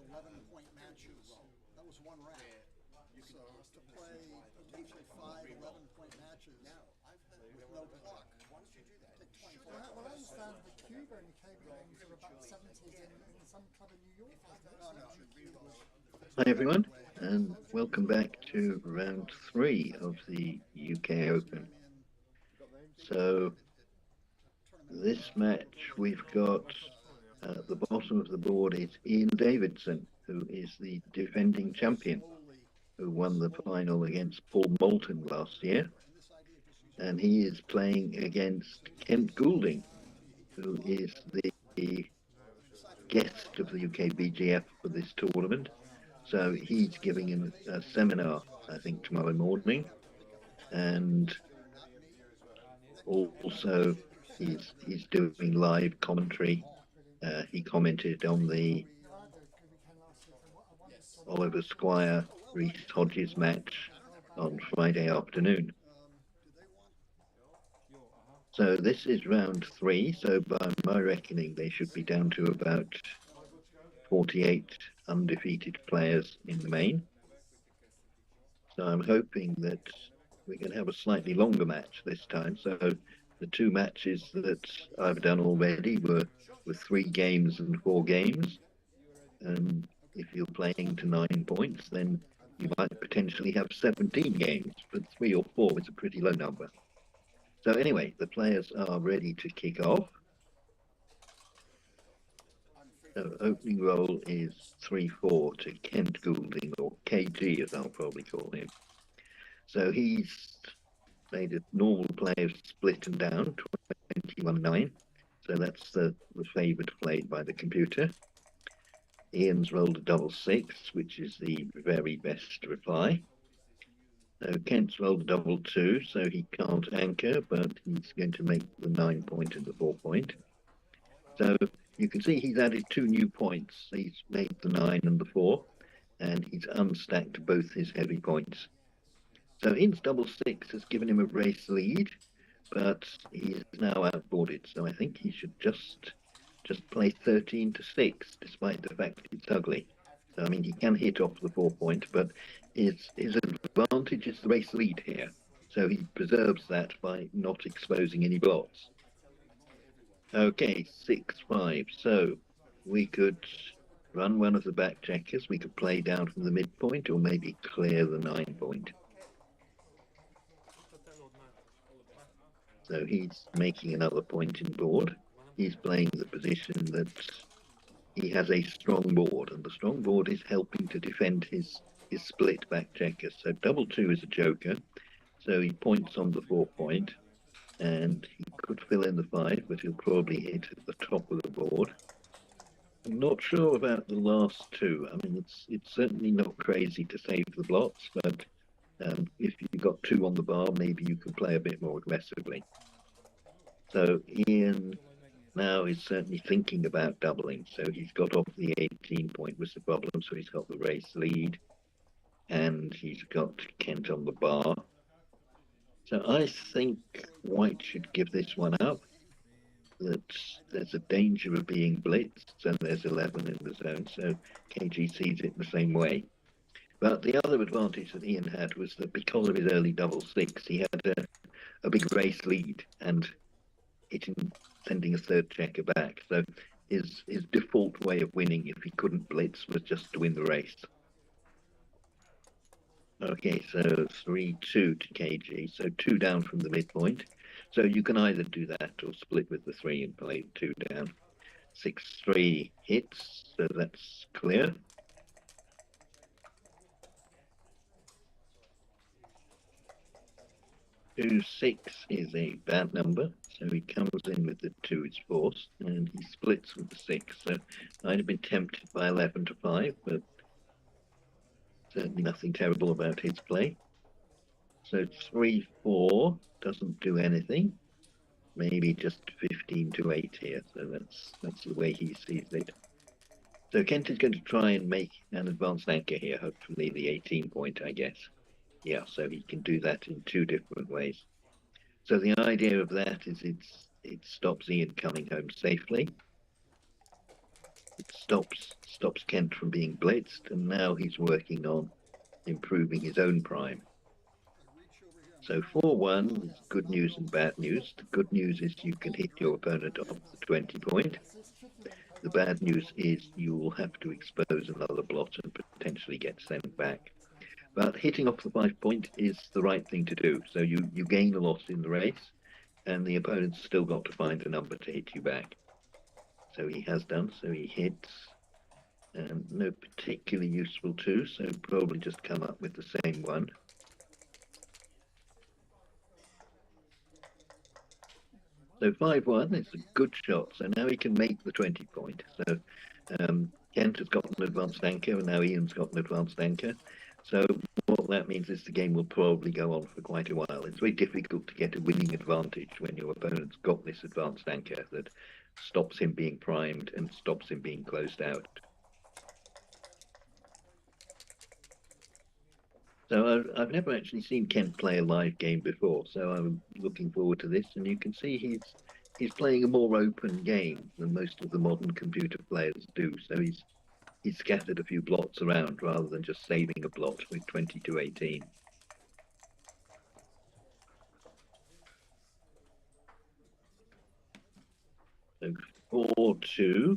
11-point matches. That was one round. So to play potentially 5 11-point matches with no clock, take 24 Well, I hours. understand the Cuba and cable games are about 70s in some club in New York, isn't it? No, no. Hi everyone, and welcome back to round 3 of the UK Open. So this match we've got at the bottom of the board is Ian Davidson, who is the defending champion, who won the final against Paul Moulton last year, and he is playing against Kent Goulding, who is the guest of the UK BGF for this tournament. So he's giving a seminar, I think, tomorrow morning, and also he's doing live commentary. He commented on the Oliver Squire Reece Hodges match on Friday afternoon. So this is round 3. So by my reckoning, they should be down to about 48 undefeated players in the main. So I'm hoping that we can have a slightly longer match this time. So the 2 matches that I've done already were 3 games and 4 games. And if you're playing to 9 points, then you might potentially have 17 games, but 3 or 4 is a pretty low number. So anyway, the players are ready to kick off. So opening roll is 3-4 to Kent Goulding, or KG as I'll probably call him. So he's made a normal play of split and down, 21-9. So that's the favoured play by the computer. Ian's rolled a double 6, which is the very best reply. So Kent's rolled a double 2, so he can't anchor, but he's going to make the 9 point and the 4 point. So you can see he's added 2 new points. He's made the 9 and the 4, and he's unstacked both his heavy points. So Ian's double 6 has given him a race lead, but he is now outboarded. So I think he should just play 13-6, despite the fact it's ugly. So I mean, he can hit off the 4 point, but his advantage is the race lead here. So he preserves that by not exposing any blots. Okay, 6-5. So we could run one of the back checkers. We could play down from the midpoint, or maybe clear the 9 point. So he's making another point in board. He's playing the position that he has a strong board, and the strong board is helping to defend his split back checkers. So double 2 is a joker. So he points on the 4 point, and he could fill in the 5, but he'll probably hit at the top of the board. I'm not sure about the last 2. I mean, it's certainly not crazy to save the blots, but if you've got 2 on the bar, maybe you can play a bit more aggressively. So Ian now is certainly thinking about doubling. So he's got off the 18 point was the problem. So he's got the race lead, and he's got Kent on the bar. So I think White should give this one up. That there's a danger of being blitzed, and there's 11 in the zone. So KG sees it the same way. But the other advantage that Ian had was that because of his early double 6, he had a big race lead and sending a 3rd checker back. So his default way of winning, if he couldn't blitz, was just to win the race. Okay, so 3-2 to KG, so 2 down from the midpoint. So you can either do that or split with the 3 and play 2 down. 6-3 hits, so that's clear. 2-6 is a bad number, so he comes in with the 2 is forced, and he splits with the 6. So I'd have been tempted by 11-5, but certainly nothing terrible about his play. So 3-4 doesn't do anything. Maybe just 15-8 here. So that's the way he sees it. So Kent is going to try and make an advanced anchor here, hopefully the 18 point, I guess. Yeah, so he can do that in 2 different ways. So the idea of that is it stops Ian coming home safely. It stops stops Kent from being blitzed, and now he's working on improving his own prime. So 4-1 is good news and bad news. The good news is you can hit your opponent off the 20 point. The bad news is you will have to expose another blot and potentially get sent back. But hitting off the 5 point is the right thing to do. So you gain a lot in the race, and the opponent's still got to find a number to hit you back. So he has done, so he hits. And no particularly useful two, so probably just come up with the same one. So 5-1 is a good shot. So now he can make the 20 point. So Kent has got an advanced anchor, and now Ian's got an advanced anchor. So what that means is the game will probably go on for quite a while. It's very difficult to get a winning advantage when your opponent's got this advanced anchor that stops him being primed and stops him being closed out. So I've never actually seen Kent play a live game before, so I'm looking forward to this. And you can see he's playing a more open game than most of the modern computer players do. So he's scattered a few blots around rather than just saving a blot with 20-18. So 4-2.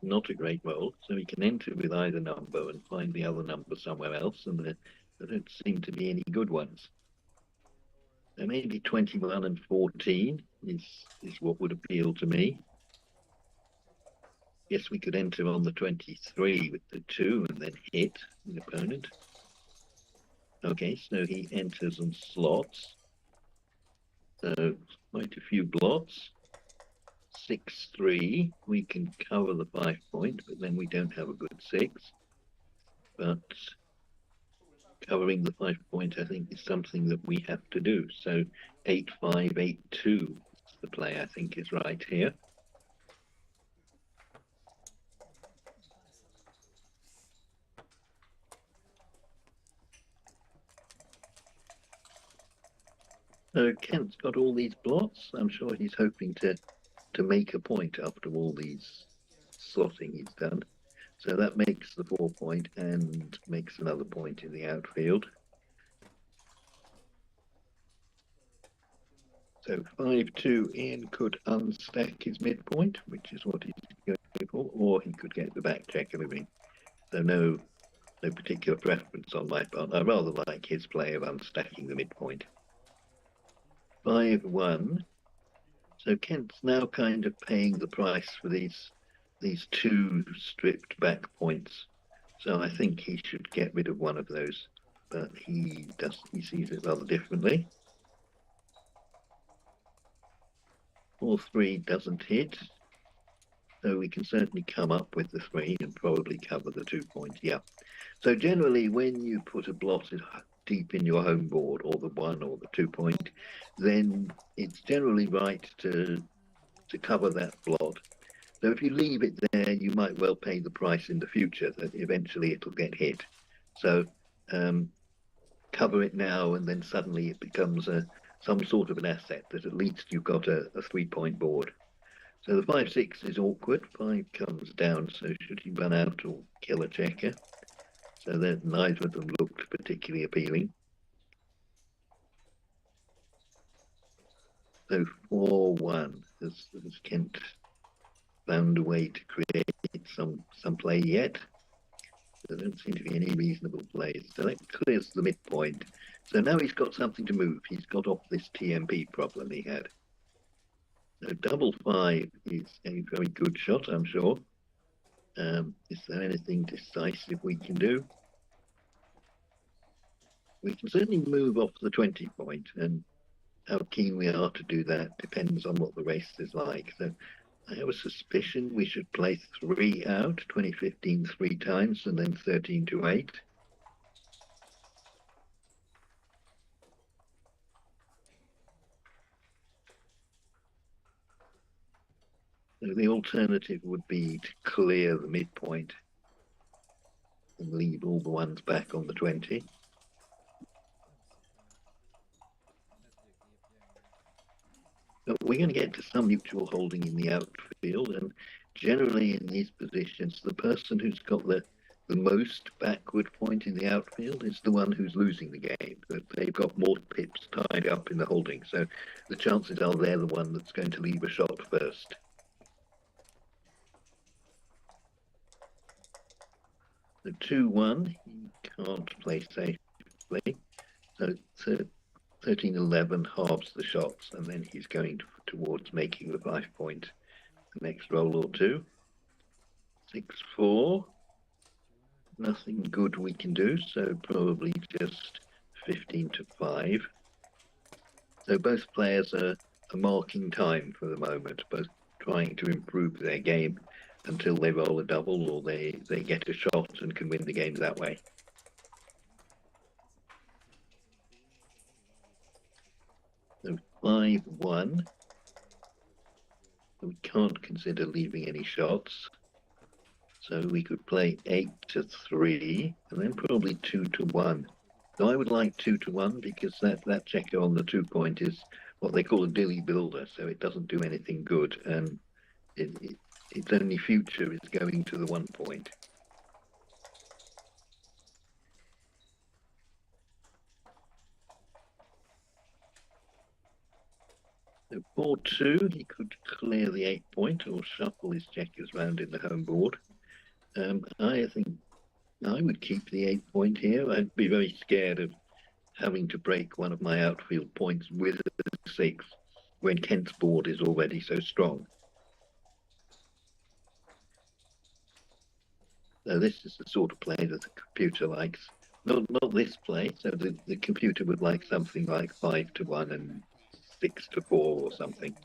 Not a great roll, so he can enter with either number and find the other number somewhere else, and there don't seem to be any good ones. So maybe 21 and 14 is what would appeal to me. Yes, we could enter on the 23 with the 2 and then hit the opponent. Okay, so he enters and slots. So quite a few blots. 6-3, we can cover the 5 point, but then we don't have a good 6. But covering the 5 point, I think, is something that we have to do. So 8-5, 8-2, the play I think is right here. So Kent's got all these blots. I'm sure he's hoping to make a point after all these slotting he's done. So that makes the 4 point and makes another point in the outfield. So 5-2, Ian could unstack his midpoint, which is what he's going for, or he could get the back checker moving. So no particular preference on my part. I rather like his play of unstacking the midpoint. 5-1. So Kent's now kind of paying the price for these 2 stripped back points. So I think he should get rid of one of those, but he sees it rather differently. 4-3 doesn't hit, so we can certainly come up with the 3 and probably cover the 2 points. Yeah. So generally, when you put a blot deep in your home board, or the 1 or the 2 point, then it's generally right to cover that blot. So if you leave it there, you might well pay the price in the future that eventually it'll get hit. So cover it now, and then suddenly it becomes some sort of an asset that at least you've got a 3 point board. So the 5-6 is awkward. 5 comes down, so should he run out or kill a checker? So that neither of them looked particularly appealing. So 4-1. Has Kent found a way to create some play yet? There don't seem to be any reasonable plays. So that clears the midpoint. So now he's got something to move. He's got off this TMP problem he had. So 5-5 is a very good shot, I'm sure. Is there anything decisive we can do? We can certainly move off the 20 point, and how keen we are to do that depends on what the race is like. So I have a suspicion we should play 3 out, 20-15 3 times, and then 13-8. So the alternative would be to clear the midpoint and leave all the ones back on the 20. But we're going to get to some mutual holding in the outfield, and generally in these positions, the person who's got the most backward point in the outfield is the one who's losing the game. But they've got more pips tied up in the holding, so the chances are they're the one that's going to leave a shot first. The 2-1, he can't play safely, so 13-11 halves the shots, and then he's going towards making the 5 point the next roll or two. 6-4. Nothing good we can do, so probably just 15-5. So both players are marking time for the moment, both trying to improve their game until they roll a double or they get a shot and can win the game that way. So 5-1. We can't consider leaving any shots. So we could play 8-3 and then probably 2-1. So I would like 2-1 because that checker on the 2 point is what they call a dilly builder, so it doesn't do anything good, and its only future is going to the 1 point. So 4-2, he could clear the 8 point or shuffle his checkers round in the home board. I think I would keep the 8 point here. I'd be very scared of having to break one of my outfield points with a 6 when Kent's board is already so strong. So this is the sort of play that the computer likes. Not this play. So the computer would like something like 5-1 and 6-4 or something.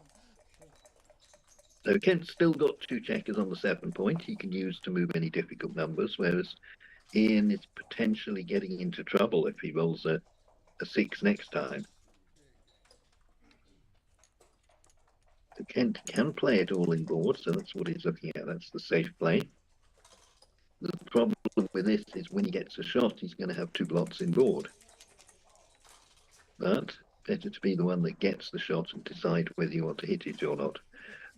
So Kent's still got 2 checkers on the 7 point he can use to move any difficult numbers, whereas Ian is potentially getting into trouble if he rolls a 6 next time. So Kent can play it all in board, so that's what he's looking at. That's the safe play. The problem with this is when he gets a shot, he's going to have 2 blots in board. But better to be the one that gets the shot and decide whether you want to hit it or not.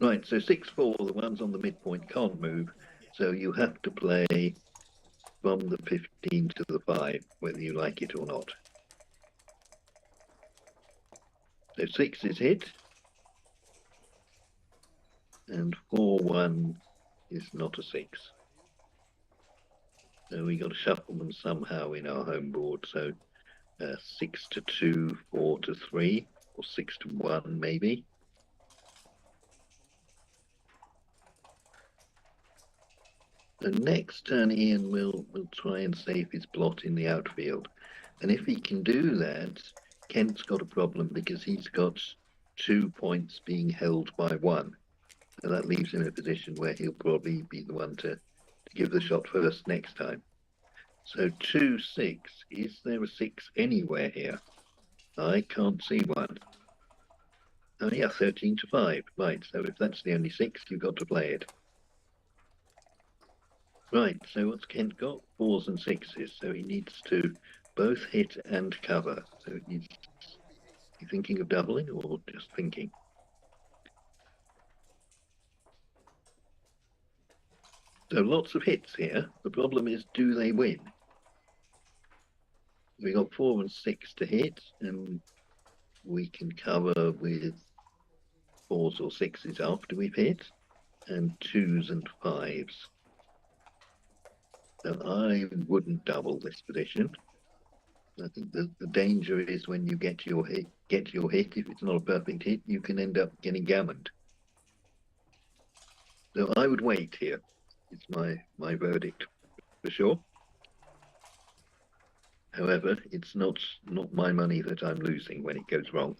Right, so 6-4, the ones on the midpoint can't move, so you have to play from the 15 to the 5, whether you like it or not. So 6 is hit, and 4-1 is not a 6. So we got to shuffle them somehow in our home board. So 6-2, 4-3, or 6-1 maybe. The next turn, Ian will try and save his blot in the outfield. And if he can do that, Kent's got a problem because he's got 2 points being held by 1. And that leaves him in a position where he'll probably be the one to give the shot first next time. So 2-6, is there a 6 anywhere here? I can't see one. Oh yeah, 13-5, right, so if that's the only 6, you've got to play it. Right, so what's Kent got? 4s and 6s, so he needs to both hit and cover. So he's thinking of doubling or just thinking? So lots of hits here. The problem is, do they win? We got 4 and 6 to hit, and we can cover with 4s or 6s after we've hit, and 2s and 5s. So I wouldn't double this position. I think the danger is when you get your hit, if it's not a perfect hit, you can end up getting gammoned. So I would wait here. It's my verdict for sure. However, it's not my money that I'm losing when it goes wrong.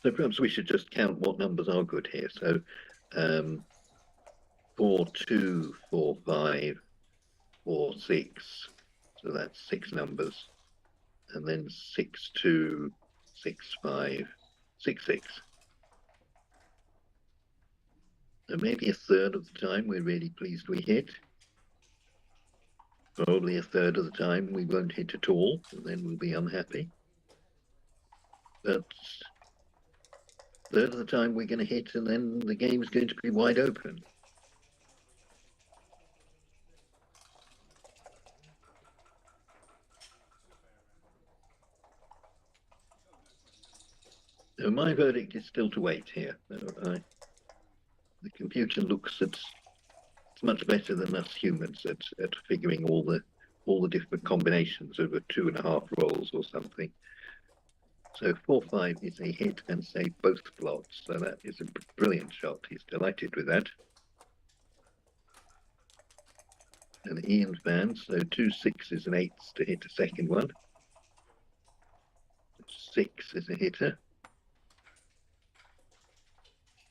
So perhaps we should just count what numbers are good here. So 4-2, 4-5, 4-6. So that's 6 numbers. And then 6-2, 6-5, 6-6. So maybe a third of the time we're really pleased we hit. Probably a third of the time we won't hit at all, and then we'll be unhappy. But a third of the time we're going to hit, and then the game's going to be wide open. So my verdict is still to wait here. The computer looks at it's much better than us humans at figuring all the different combinations of a 2.5 rolls or something. So 4-5 is a hit and save both plots. So that is a brilliant shot. He's delighted with that. And Ian's band, so 2 6s and 8s to hit a second one. 6 is a hitter.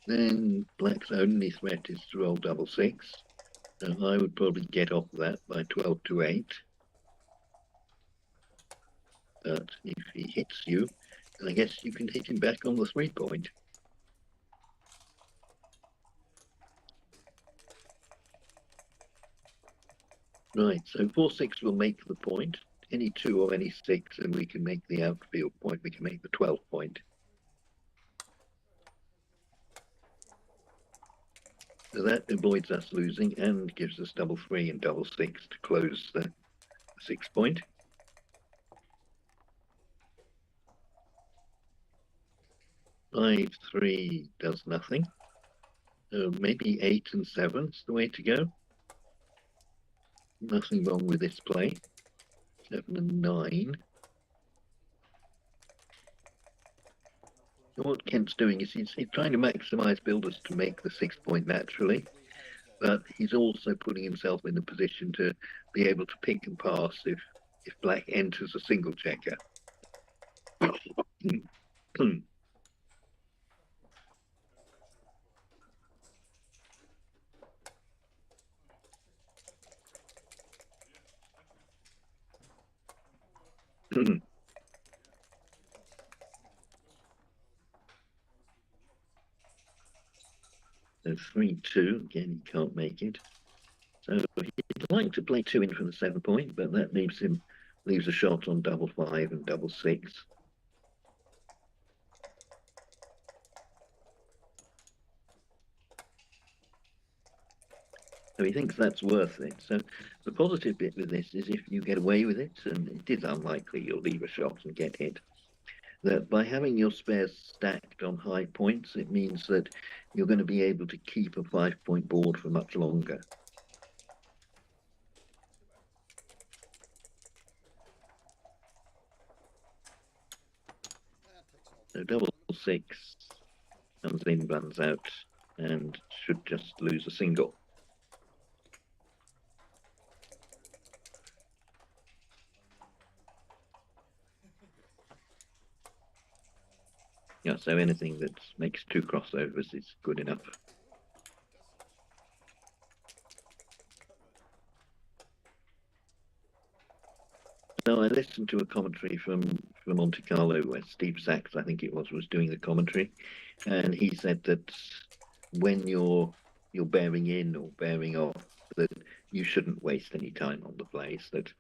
Then Black's only threat is to roll double 6. And I would probably get off that by 12 to 8. But if he hits you, then I guess you can hit him back on the 3-point. Right, so 4-6 will make the point. Any 2 or any 6, and we can make the outfield point. We can make the 12-point. So that avoids us losing and gives us double 3 and double 6 to close the 6-point. Five 3 does nothing. Maybe 8 and 7 is the way to go. Nothing wrong with this play. 7 and 9. What Kent's doing is he's trying to maximise builders to make the 6-point naturally, but he's also putting himself in a position to be able to pick and pass if Black enters a single checker. So 3-2, again he can't make it. So he'd like to play 2 in for the 7-point, but that leaves a shot on double 5 and double 6. So he thinks that's worth it. So the positive bit with this is if you get away with it, and it is unlikely you'll leave a shot and get hit, that by having your spares stacked on high points, it means that you're going to be able to keep a 5-point board for much longer. So double 6 comes in, runs out, and should just lose a single. Yeah, so anything that makes 2 crossovers is good enough. So I listened to a commentary from Monte Carlo where Steve Sachs, I think it was doing the commentary, and he said that when you're bearing in or bearing off, that you shouldn't waste any time on the plays, that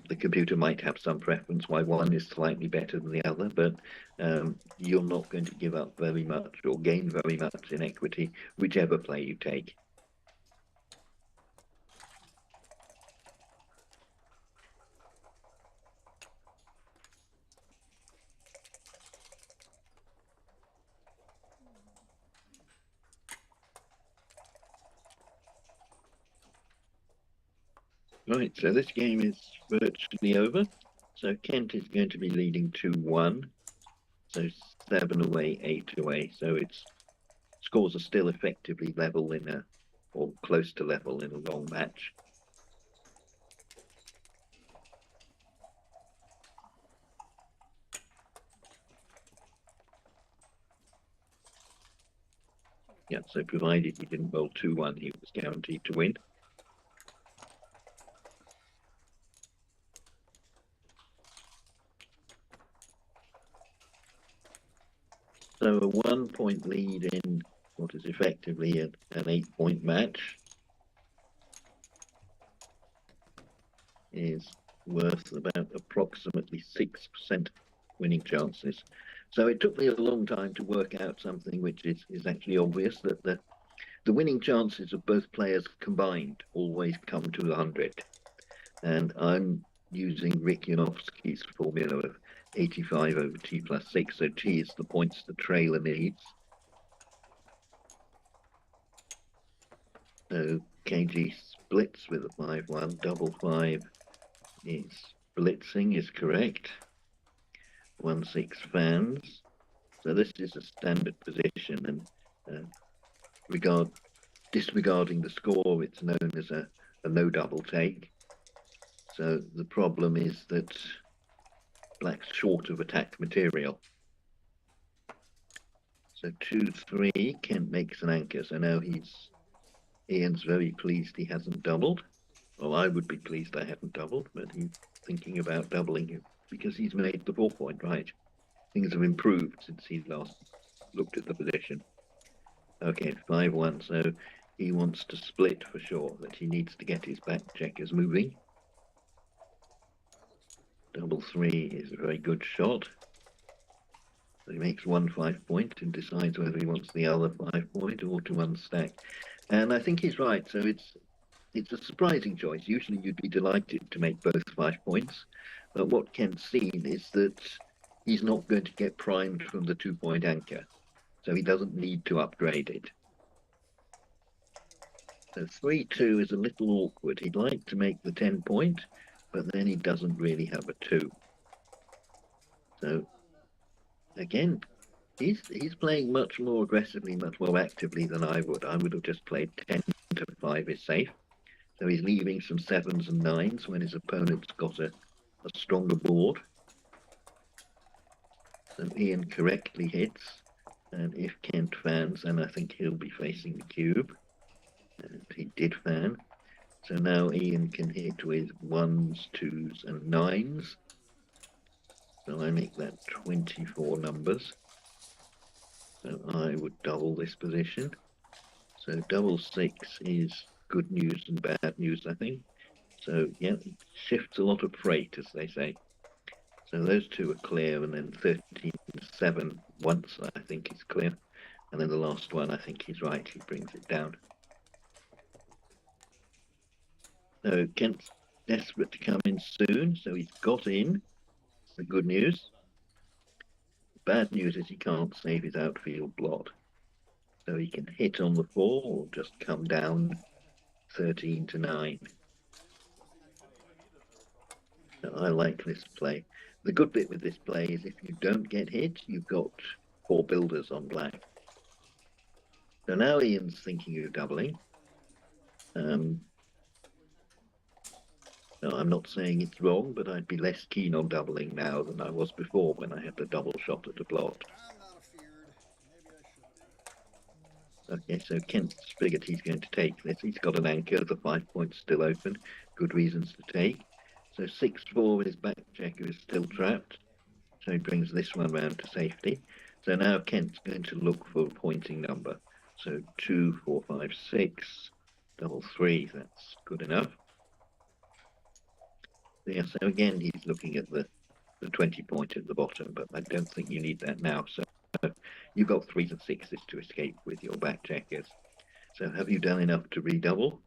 the computer might have some preference why one is slightly better than the other, but you're not going to give up very much or gain very much in equity, whichever play you take. Right, so this game is virtually over. So Kent is going to be leading 2-1. So 7 away, 8 away. So its scores are still effectively level or close to level in a long match. Yeah, so provided he didn't roll 2-1, he was guaranteed to win. So a 1-point lead in what is effectively an 8-point match, is worth about approximately 6% winning chances. So it took me a long time to work out something which is actually obvious, that the winning chances of both players combined always come to 100. And I'm using Rick Janowski's formula of 85 over t plus 6, so t is the points the trailer needs. So KG splits with a 5-1, double 5 is blitzing, is correct. 1-6 fans. So this is a standard position, and disregarding the score, it's known as a no double take. So the problem is that black's short of attack material. So 2-3, Kent makes an anchor. So now Ian's very pleased he hasn't doubled. Well, I would be pleased I hadn't doubled, but he's thinking about doubling because he's made the 4-point right. Things have improved since he last looked at the position. Okay, 5-1, so he wants to split for sure, that he needs to get his back checkers moving. Double 3 is a very good shot. So he makes one 5-point and decides whether he wants the other 5-point or to unstack. And I think he's right. So it's a surprising choice. Usually you'd be delighted to make both 5 points. But what Kent's seen is that he's not going to get primed from the 2-point anchor. So he doesn't need to upgrade it. So 3-2 is a little awkward. He'd like to make the 10-point, but then he doesn't really have a 2. So again, he's playing much more aggressively, much more actively than I would. I would have just played 10-5 is safe. So he's leaving some 7s and 9s when his opponent's got a stronger board. So Ian correctly hits. And if Kent fans, then I think he'll be facing the cube. And he did fan. So now Ian can hit with 1s, 2s, and 9s. So I make that 24 numbers. So I would double this position. So double 6 is good news and bad news, I think. So yeah, it shifts a lot of freight, as they say. So those two are clear, and then 13-7 once, I think, is clear. And then the last one, I think he's right, he brings it down. So Kent's desperate to come in soon, so he's got in. The good news. Bad news is he can't save his outfield blot. So he can hit on the 4 or just come down 13-9. So I like this play. The good bit with this play is if you don't get hit, you've got 4 builders on black. So now Ian's thinking of doubling. No, I'm not saying it's wrong, but I'd be less keen on doubling now than I was before when I had the double shot at the blot. I'm not afeared. Maybe I should be. Okay, so Kent's figured he's going to take this. He's got an anchor, the 5 points still open. Good reasons to take. So 6-4 with his back checker is still trapped. So he brings this one round to safety. So now Kent's going to look for a pointing number. So 2, 4, 5, 6, double 3, that's good enough. Yeah, so again, he's looking at the 20-point at the bottom, but I don't think you need that now. So you've got 3s and 6s to escape with your back checkers. So have you done enough to redouble?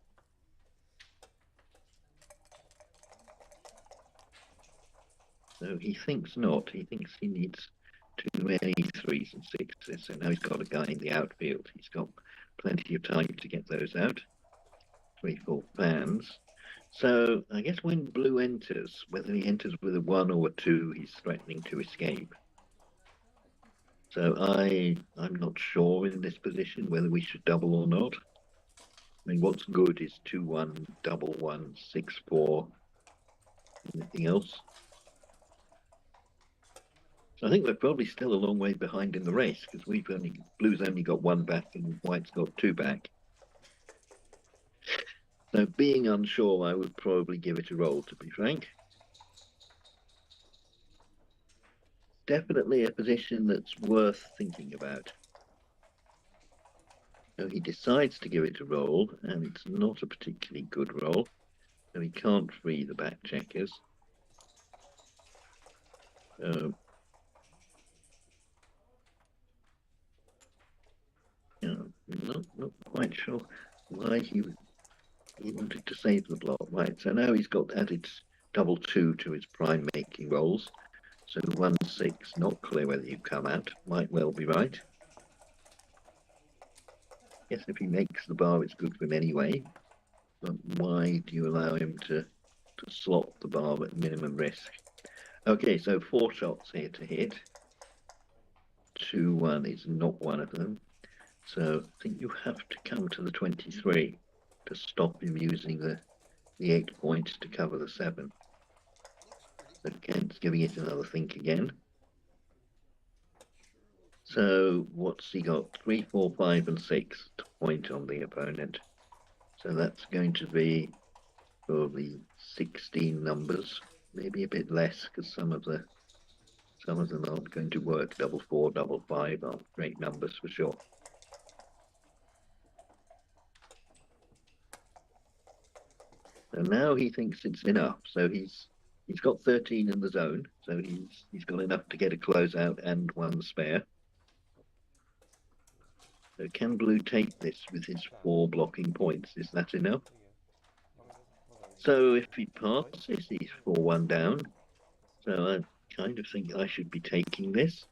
So he thinks not. He thinks he needs too many 3s and 6s. So now he's got a guy in the outfield. He's got plenty of time to get those out. 3, 4 fans. So I guess when blue enters, whether he enters with a 1 or a 2, he's threatening to escape. So I'm not sure in this position whether we should double or not. I mean, what's good is 2-1, double 1, 6-4. Anything else? So I think we're probably still a long way behind in the race because blue's only got 1 back and white's got 2 back. So being unsure, I would probably give it a roll, to be frank. Definitely a position that's worth thinking about. So he decides to give it a roll, and it's not a particularly good roll. So he can't free the back checkers. So, not quite sure why he wanted to save the block. Right, so now he's got added double 2 to his prime making rolls. So 1-6, not clear whether you come out, might well be right. Yes, if he makes the bar, it's good for him anyway. But why do you allow him to slot the bar at minimum risk? Okay, so 4 shots here to hit. 2-1 is not one of them. So I think you have to come to the 23 to stop him using the 8 points to cover the 7. Again, it's giving it another think again. So what's he got? 3, 4, 5, and 6 to point on the opponent. So that's going to be probably 16 numbers, maybe a bit less because some of them aren't going to work. 4, 4, 5 aren't great numbers for sure. So now he thinks it's enough. So he's got 13 in the zone. So he's got enough to get a closeout and 1 spare. So can Blue take this with his 4 blocking points? Is that enough? So if he passes, he's 4-1 down. So I kind of think I should be taking this.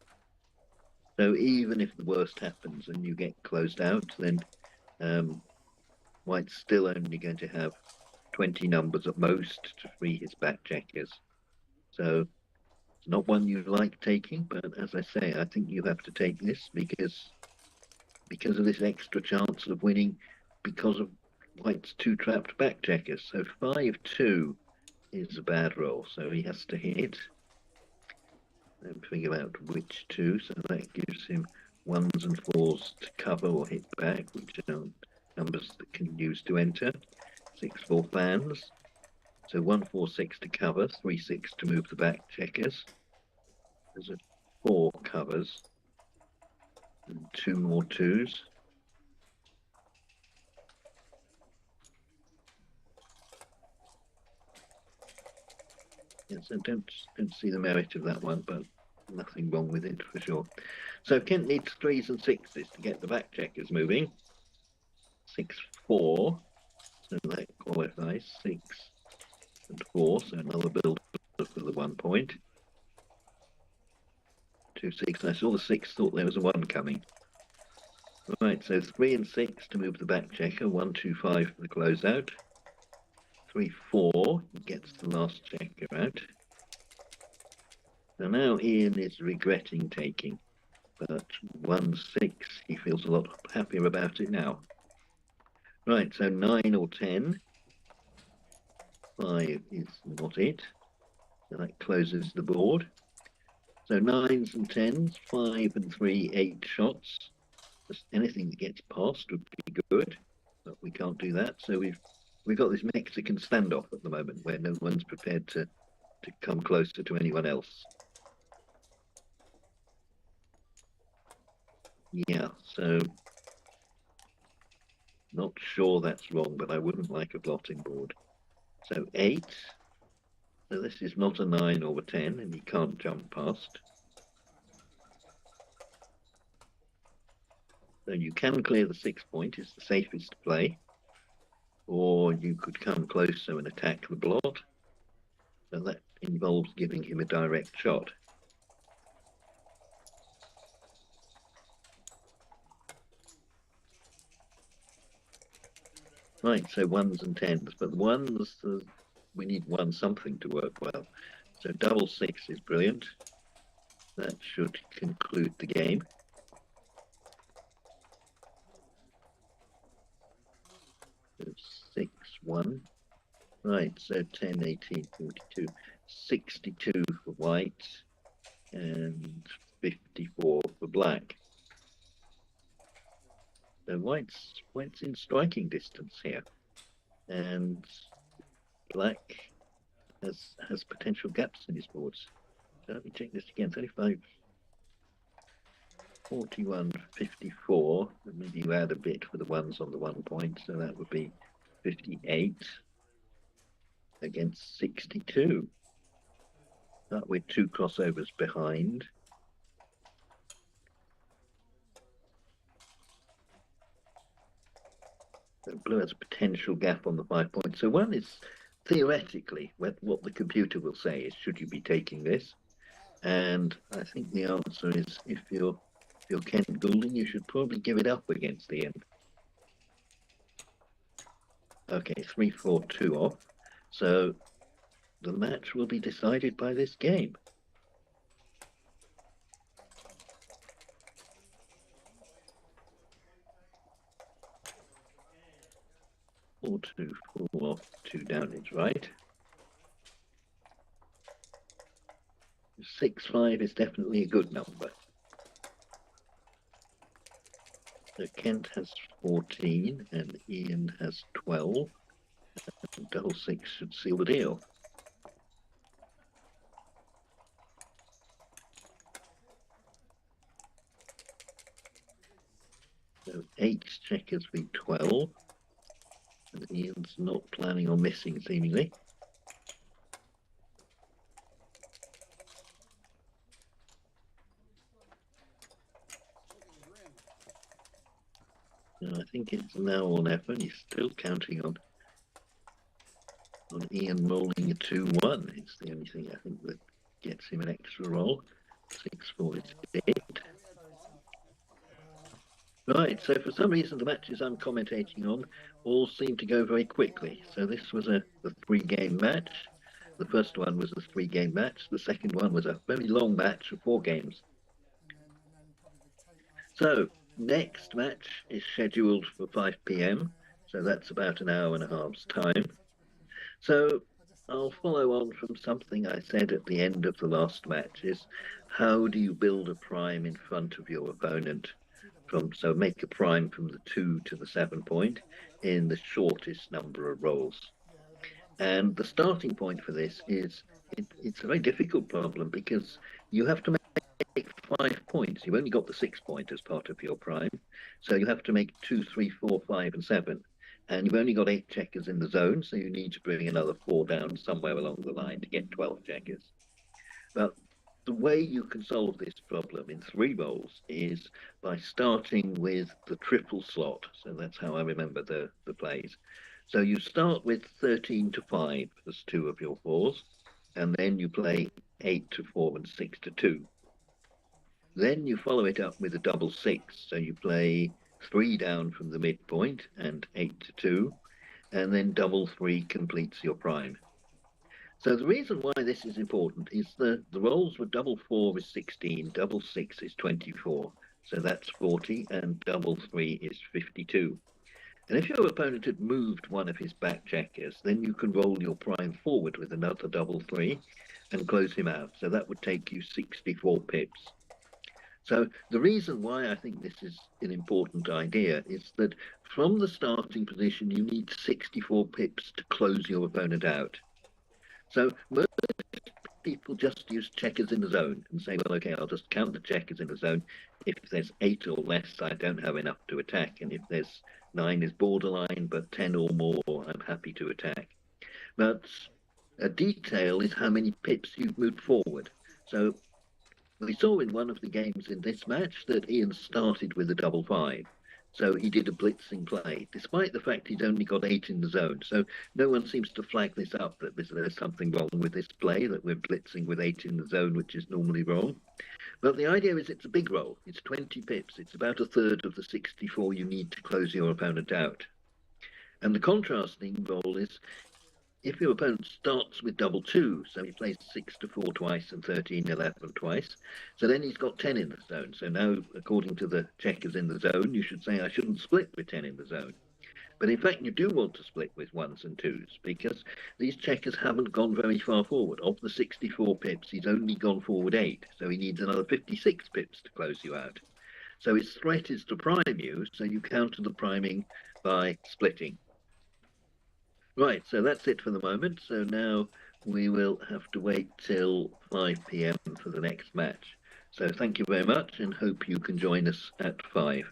So even if the worst happens and you get closed out, then White's still only going to have 20 numbers at most to free his back checkers. So it's not one you like taking, but as I say, I think you have to take this because of this extra chance of winning because of White's 2 trapped back checkers. So 5-2 is a bad roll, so he has to hit. And figure out which 2, so that gives him 1s and 4s to cover or hit back, which are numbers that can use to enter. 6, 4 fans. So 1, 4, 6 to cover, 3, 6 to move the back checkers. There's a 4 covers. And 2 more 2s. Yes, I don't see the merit of that one, but nothing wrong with it for sure. So Kent needs 3s and 6s to get the back checkers moving. 6, 4. So that qualifies. 6 and 4. So another build for the 1 point. 2, 6. I saw the 6, thought there was a 1 coming. Right, so 3 and 6 to move the back checker. 1, 2, 5 for the closeout. 3, 4 gets the last checker out. So now Ian is regretting taking, but 1, 6, he feels a lot happier about it now. Right, so 9 or 10. 5 is not it. So that closes the board. So 9s and 10s, 5 and 3, 8 shots. Just anything that gets past would be good, but we can't do that. So we've got this Mexican standoff at the moment where no one's prepared to come closer to anyone else. Yeah, so not sure that's wrong, but I wouldn't like a blotting board. So 8. So this is not a 9 or a 10, and he can't jump past. So you can clear the 6 point, is the safest play. Or you could come closer and attack the blot. So that involves giving him a direct shot. Right, so 1s and 10s, but the 1s, we need 1 something to work well. So double 6 is brilliant. That should conclude the game. So 6, 1. Right, so 10, 18, 42, 62 for white and 54 for black. So white's in striking distance here, and black has potential gaps in his boards. So let me check this again. 35. 41-54. Maybe you add a bit for the ones on the 1 point, so that would be 58 against 62. But we're 2 crossovers behind. So blue has a potential gap on the 5 points. So one is theoretically what the computer will say is, should you be taking this? And I think the answer is, if you're Kent Goulding, you should probably give it up against Ian. Okay, 3-4-2 off. So the match will be decided by this game. 4-2, 4 off, 2 down is right. 6-5 is definitely a good number. So Kent has 14 and Ian has 12. And double 6 should seal the deal. So 8 checkers v 12. And Ian's not planning on missing, seemingly. And I think it's now on effort. He's still counting on Ian rolling a 2-1. It's the only thing I think that gets him an extra roll. 6-4 is it. Right, so for some reason the matches I'm commentating on all seem to go very quickly. So this was a 3-game match. The first one was a 3-game match. The second one was a very long match of 4 games. So next match is scheduled for 5 p.m. So that's about an hour and a half's time. So I'll follow on from something I said at the end of the last match, is how do you build a prime in front of your opponent? So make a prime from the 2 to the 7 point in the shortest number of rolls. And the starting point for this is, it's a very difficult problem because you have to make 5 points. You've only got the 6 point as part of your prime. So you have to make 2, 3, 4, 5, and 7. And you've only got 8 checkers in the zone, so you need to bring another 4 down somewhere along the line to get 12 checkers. But the way you can solve this problem in 3 rolls is by starting with the triple slot. So that's how I remember the plays. So you start with 13 to 5 as 2 of your 4s, and then you play 8 to 4 and 6 to 2. Then you follow it up with a double 6. So you play 3 down from the midpoint and 8 to 2, and then double 3 completes your prime. So the reason why this is important is the rolls were double 4 is 16, double 6 is 24, so that's 40, and double 3 is 52. And if your opponent had moved one of his back checkers, then you can roll your prime forward with another double 3 and close him out. So that would take you 64 pips. So the reason why I think this is an important idea is that from the starting position, you need 64 pips to close your opponent out. So most people just use checkers in the zone and say, well, okay, I'll just count the checkers in the zone. If there's 8 or less, I don't have enough to attack. And if there's 9 is borderline, but 10 or more, I'm happy to attack. But a detail is how many pips you've moved forward. So we saw in one of the games in this match that Ian started with a double 5. So he did a blitzing play, despite the fact he'd only got 8 in the zone. So no one seems to flag this up, that there's something wrong with this play, that we're blitzing with 8 in the zone, which is normally wrong. But the idea is it's a big roll. It's 20 pips. It's about a third of the 64 you need to close your opponent out. And the contrasting roll is, if your opponent starts with double 2, so he plays 6 to 4 twice and 13, 11 twice, so then he's got 10 in the zone. So now, according to the checkers in the zone, you should say, I shouldn't split with 10 in the zone. But in fact, you do want to split with 1s and 2s, because these checkers haven't gone very far forward. Of the 64 pips, he's only gone forward 8, so he needs another 56 pips to close you out. So his threat is to prime you, so you counter the priming by splitting. Right, so that's it for the moment. So now we will have to wait till 5 p.m. for the next match. So thank you very much, and hope you can join us at 5.